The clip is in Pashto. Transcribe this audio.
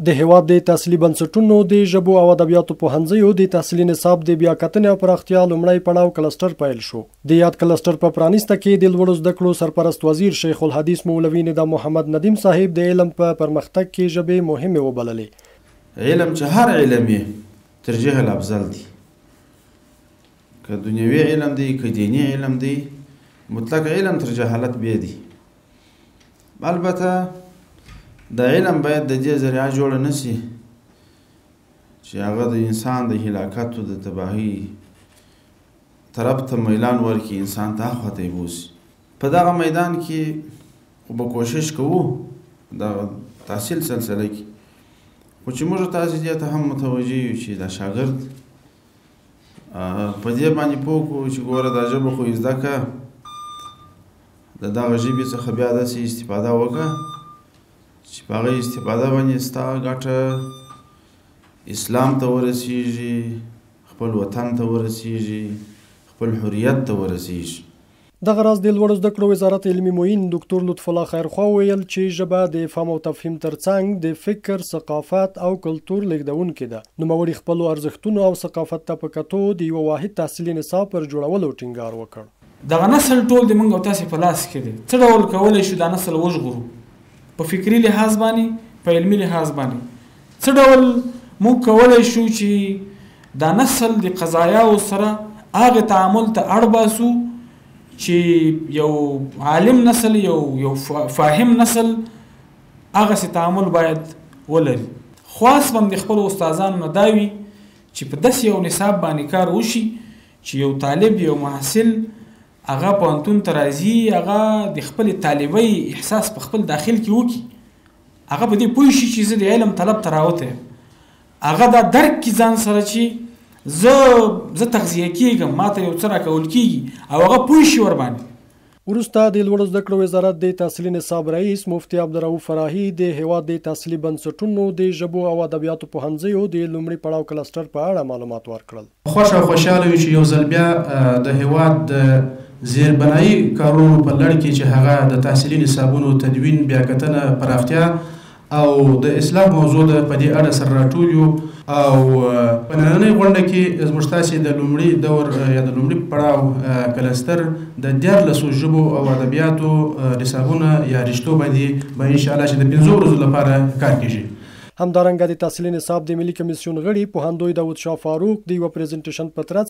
د هیواد د تحصیلي بنسټونو د ژبو او ادبیاتو پوهنځیو د تحصیلي نصاب د بیاکتنې او پراختیا لومړی پړاو کلسټر پیل شو. د یاد کلسټر په پرانیسته کې د لوړو زده کړو سرپرست وزیر شیخ الحدیث مولوي ندا محمد ندیم صاحب د علم په پرمختګ کې ژبې مهمه وبللې. علم چې هر علم یې ترجیح الافضل دی، که دنیوي علم دی که دینی علم دی، مطلق علم تر جهالت بیا دی. البته د علم باید د دې ذریعه جوړه نشي چې هغه د انسان د هلاکت او د تباهي طرف ته میلان ورکړي، انسان ته خواته بوسي. په دغه میدان کې خو به کوشش کوو د تحصیل سلسله کې، خو چې موږ تاسې دې ته هم متوجه یو چې دا شاګرد په دې باندې پوه کړو چې ګوره دا ژبه خو زده کړه، د دغه ژبې څخه بیا داسې استفاده وکړه چې په هغه استفاده باندې ستا ګټه اسلام ته ورسیږي، خپل وطن ته ورسیږي، خپل حریت ته ورسیږي. دغه راز د لوړو زده کړو وزارت علمي معین ډاکټر لطف الله خیرخوا ویل چې ژبه د فهم او تفهیم ترڅنګ د فکر، ثقافت او کلتور لیږدونکې ده. نوموړي خپلو ارزښتونو او ثقافت ته په کتو د یوه واحد تحصیلي نصاب پر جوړولو ټینګار وکړ. دغه نسل ټول د موږ او تاسې په لاس کې دی. څه ډول کولی شو دا نسل وژغورو؟ په فکري لحاظ باندې، په علمي لحاظ باندې. څه ډول موږ کولی شو چې دا نسل د قضایاو سره هغې تعامل ته اړ باسو چې یو عالم نسل، یو فاهم نسل هغسې تعامل باید ولري. خواست به د خپلو استادانو نه دا وي چې په داسې یو نصاب باندې کار وشي چې یو طالب، یو محصل هغه پوهنتون ته راځي، هغه د خپل طالبۍ احساس په خپل داخل کې وکړي، هغه په دې پوه شي چې زه د علم طلب ته راوتی یم، هغه دا درک کړي ځان سره چې زه تغذیه کېږم، ما ته یو څه راکول کېږي، او هغه پوه شي ورباندې. وروسته د لوړو زده کړو وزارت د تحصیلي نصاب رئیس مفتي عبدالرؤف فراهي د هیواد د تحصیلي بنسټونو د ژبو او ادبیاتو پوهنځیو د لومړي پړاو کلسټر په اړه معلومات ورکړل. خوښ او خوشحاله یو چې یو ځل بیا د هیواد د زیربنایي کارونو په لړ کې چې هغه د تحصیلي نصابونو تدوین، بیاکتنه، پراختیا او د اصلاح موضوع ده په دې اړه سره راټول یو، او په نننۍ غونډه کې زموږ تاسې د لومړي دور یا د لومړي پړاو کلسټر د 14 ژبو او ادبیاتو نصابونه یا رشتو باندې به انشاءالله چې د 15 ورځو لپاره کار کیږي. همدارنګه د تحصیلي نصاب د ملي کمیسیون غړي پوهندوی داود شاه فاروق د یوه پریزنټیشن په ترڅ